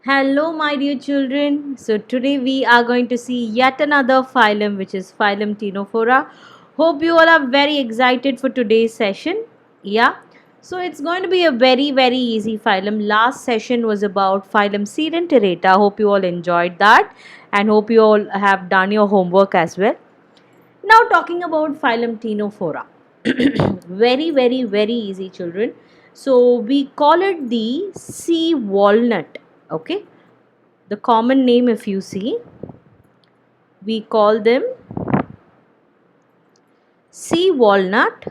Hello, my dear children. So, today we are going to see yet another phylum, which is Phylum Ctenophora. Hope you all are very excited for today's session. Yeah. So, it's going to be a very easy phylum. Last session was about Phylum Ctenophora. Hope you all enjoyed that and hope you all have done your homework as well. Now, talking about Phylum Ctenophora. Very easy, children. So, we call it the sea walnut. Okay, the common name, if you see, we call them sea walnut,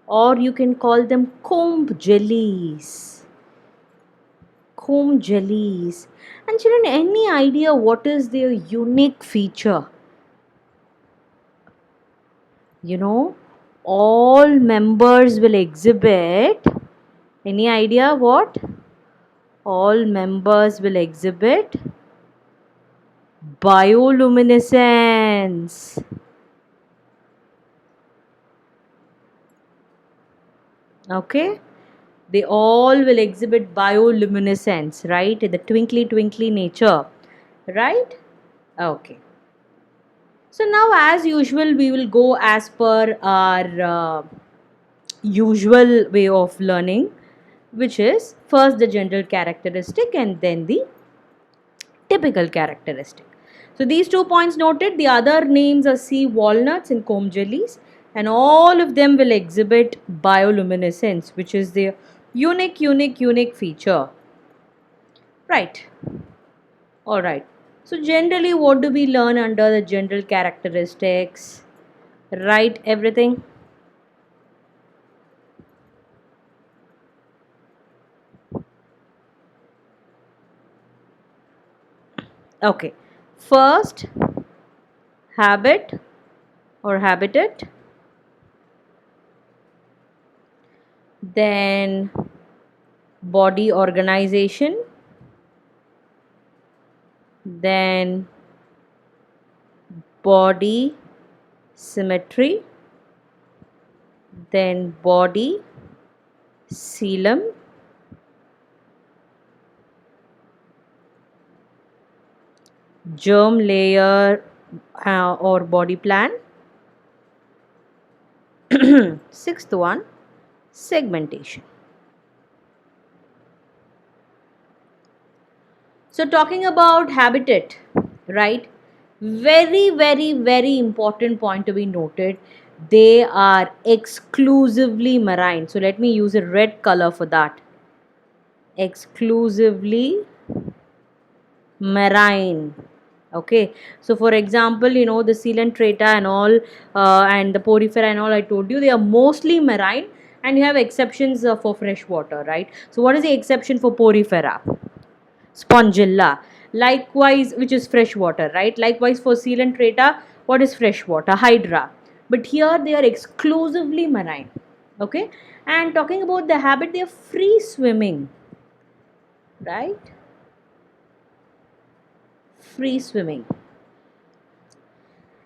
or you can call them comb jellies. Comb jellies. And children, any idea what is their unique feature? You know, all members will exhibit. Any idea what? All members will exhibit bioluminescence. Okay, they all will exhibit bioluminescence, right? The twinkly nature, right? Okay. So now, as usual, we will go as per our usual way of learning, which is first the general characteristic and then the typical characteristic. So these 2 points noted. The other names are sea walnuts and comb jellies, and all of them will exhibit bioluminescence, which is their unique feature. Right. All right. So generally, what do we learn under the general characteristics? Right, everything. Okay. First, habit or habitat. Then body organization. Then body symmetry, then body coelom, germ layer or body plan. Sixth one, segmentation. So talking about habitat, right? Very important point to be noted. They are exclusively marine. So let me use a red color for that. Exclusively marine. Okay, so for example, the coelenterata and all and the porifera and all, I told you they are mostly marine, and you have exceptions for fresh water, right? So what is the exception for porifera? Spongilla. Likewise, which is fresh water, right? Likewise for coelenterata, what is fresh water? Hydra. But here they are exclusively marine. Okay, and talking about the habit, they are free swimming, right? Free swimming.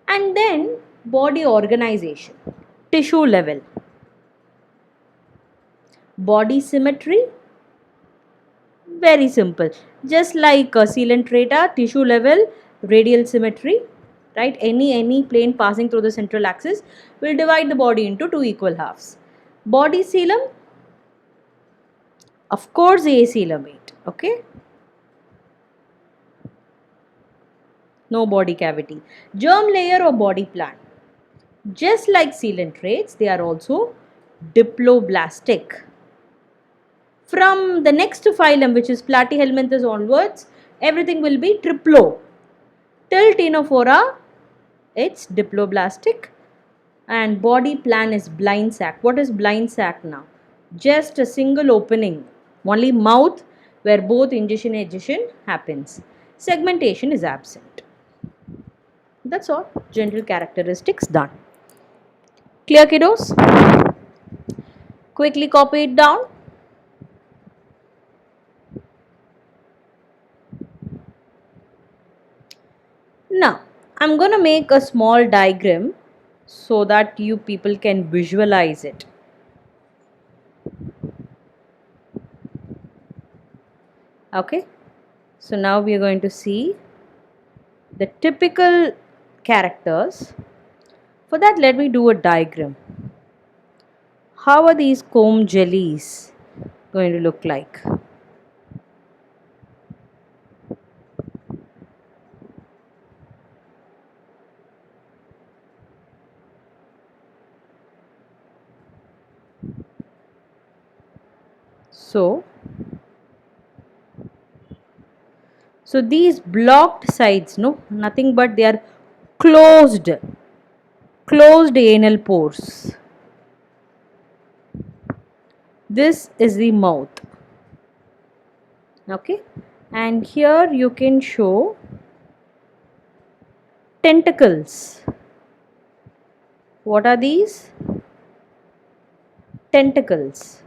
And then body organization, tissue level, body symmetry, very simple, just like coelenterata, tissue level, radial symmetry, right? Any plane passing through the central axis will divide the body into two equal halves. Body coelom, of course, acoelomate. Okay, no body cavity. Germ layer or body plan, just like coelentrates, they are also diploblastic. From the next phylum, which is Platyhelminthes onwards, everything will be triplo. Till Ctenophora, it's diploblastic, and body plan is blind sac. What is blind sac now? Just a single opening, only mouth where both ingestion and egestion happens. Segmentation is absent. That's all. General characteristics done. Clear, kiddos? Quickly copy it down. Now, I'm going to make a small diagram so that you people can visualize it. Okay. So now we are going to see the typical characters. For that, let me do a diagram. How are these comb jellies going to look like? So these blocked sides, no, nothing but they are closed, closed anal pores. This is the mouth. Okay, and here you can show tentacles. What are these? Tentacles.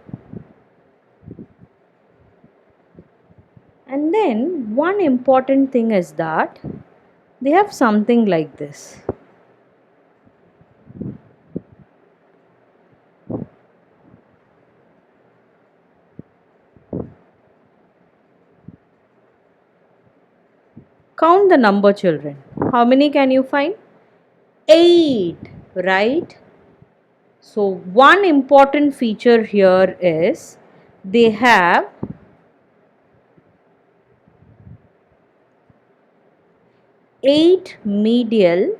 And then one important thing is that they have something like this. Count the number, children. How many can you find? 8, right? So one important feature here is they have 8 medial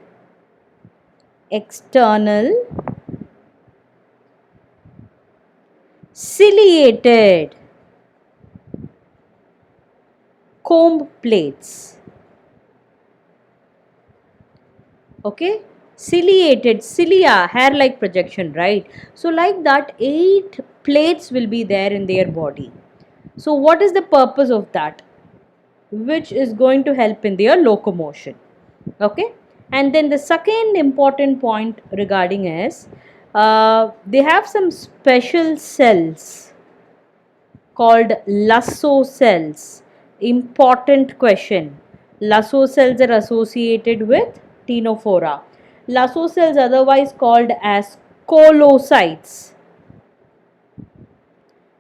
external ciliated comb plates. Okay, ciliated, cilia, hair like projection, right? So like that 8 plates will be there in their body. So what is the purpose of that? Which is going to help in their locomotion. Okay, and then the second important point regarding is they have some special cells called lasso cells. Important question. Lasso cells are associated with Ctenophora. Lasso cells, otherwise called as colocytes,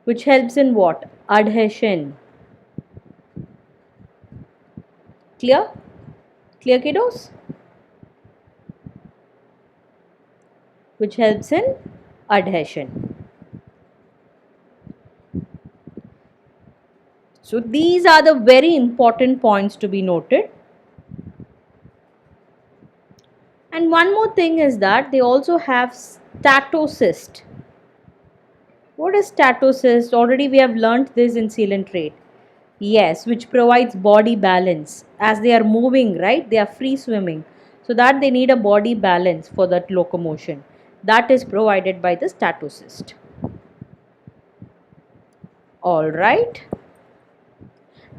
which helps in what? Adhesion. Clear? Clear, kiddos? Which helps in adhesion. So these are the very important points to be noted. And one more thing is that they also have statocyst. What is statocyst? Already we have learnt this in sealant trait. Yes, which provides body balance. As they are moving, right? They are free swimming. So that they need a body balance for that locomotion. That is provided by the statocyst. Alright.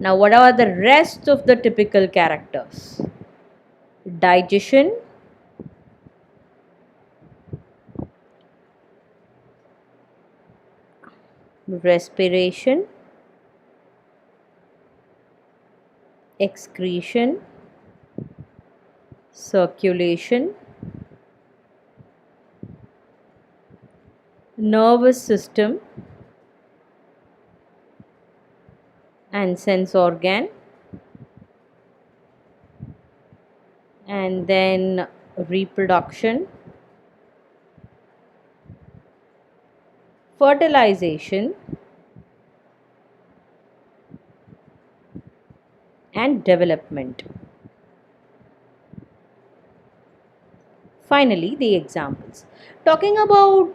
Now what are the rest of the typical characters? Digestion, respiration, excretion, circulation, nervous system and sense organ, and then reproduction, fertilization and development. Finally, the examples. Talking about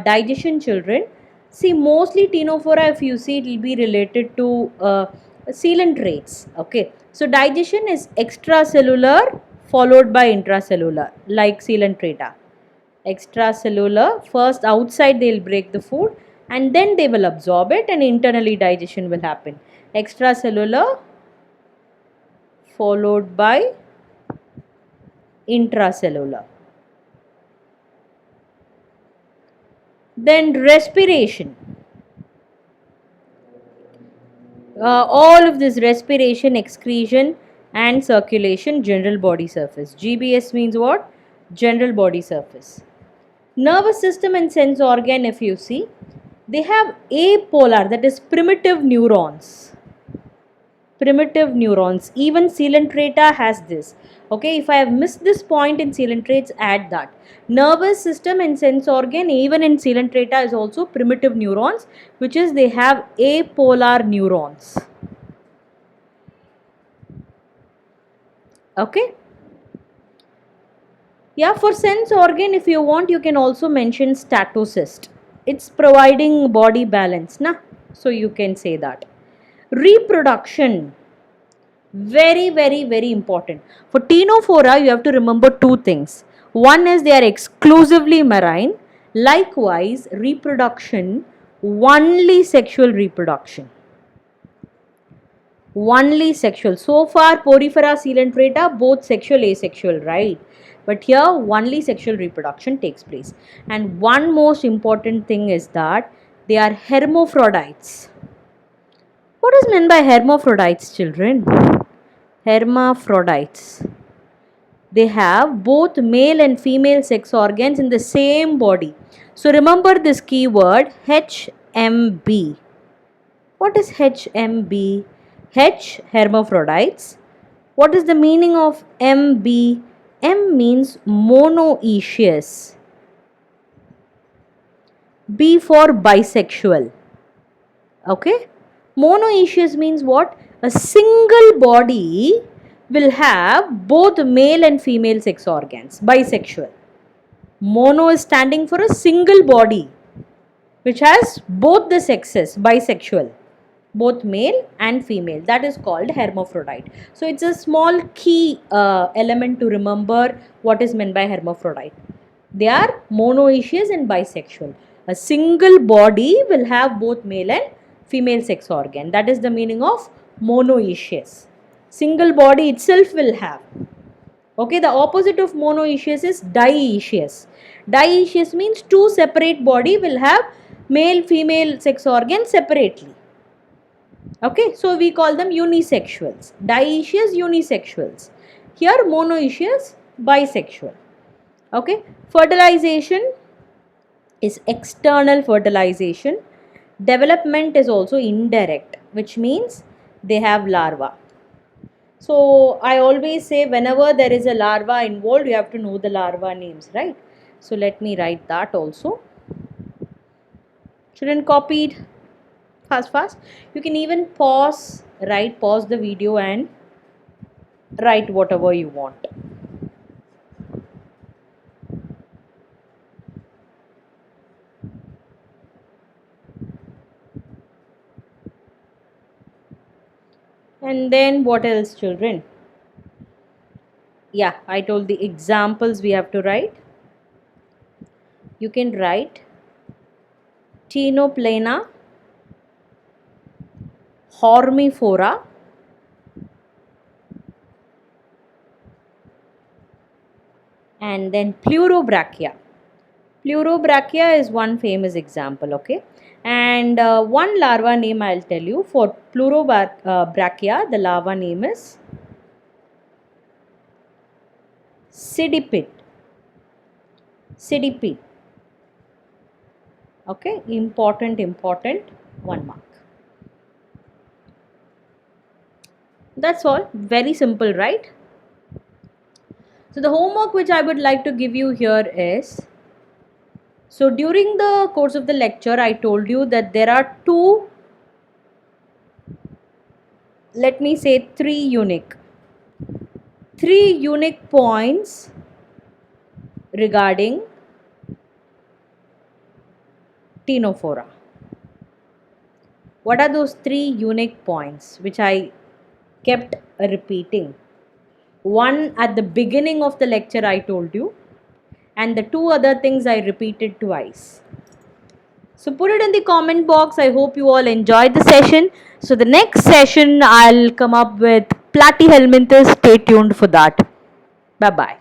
digestion, children, see mostly Ctenophora, if you see, it will be related to sealant traits. Okay, so digestion is extracellular followed by intracellular, like sealant trata. Extracellular, first outside they will break the food and then they will absorb it and internally digestion will happen. Extracellular followed by intracellular. Then respiration. All of this respiration, excretion and circulation, general body surface. GBS means what? General body surface. Nervous system and sense organ, if you see, they have apolar, that is primitive neurons. Primitive neurons. Even coelenterata has this. Okay, if I have missed this point in coelentrates, add that. Nervous system and sense organ, even in coelenterata, is also primitive neurons, which is they have apolar neurons. Okay. Yeah, for sense organ, if you want, you can also mention statocyst. It's providing body balance, na? So you can say that. Reproduction. Very, very, very important. For Ctenophora, you have to remember two things. One is they are exclusively marine. Likewise, reproduction, only sexual reproduction. Only sexual. So far, Porifera, Coelenterata, both sexual, asexual, right? But here, only sexual reproduction takes place. And one most important thing is that they are hermaphrodites. What is meant by hermaphrodites, children? Hermaphrodites. They have both male and female sex organs in the same body. So remember this keyword HMB. What is HMB? H, hermaphrodites. What is the meaning of MB? M means monoecious. B for bisexual. Okay? Monoecious means what? A single body will have both male and female sex organs. Bisexual. Mono is standing for a single body which has both the sexes. Bisexual. Both male and female. That is called hermaphrodite. So it's a small key element to remember what is meant by hermaphrodite. They are monoecious and bisexual. A single body will have both male and female sex organ. That is the meaning of monoecious. Single body itself will have. Okay, the opposite of monoecious is dioecious. Dioecious means two separate body will have male female sex organ separately. Okay, so we call them unisexuals. Dioecious, unisexuals. Here monoecious, bisexual. Okay, fertilization is external fertilization. Development is also indirect, which means they have larva. So I always say whenever there is a larva involved, you have to know the larva names, right? So let me write that also. Children, copied? Fast. You can even pause the video and write whatever you want. And then what else, children? Yeah, I told the examples we have to write. You can write Ctenoplana, Hormifora, and then Pleurobrachia. Pleurobrachia is one famous example, okay? And one larva name I'll tell you. For Pleurobrachia, the larva name is Sidipid. Okay, important, 1 mark. That's all. Very simple, right? So the homework which I would like to give you here is, so during the course of the lecture, I told you that there are three unique points regarding Ctenophora. What are those 3 unique points which I kept repeating? One at the beginning of the lecture I told you, and the 2 other things I repeated twice. So put it in the comment box. I hope you all enjoyed the session. So the next session I'll come up with Platyhelminthes. Stay tuned for that. Bye bye.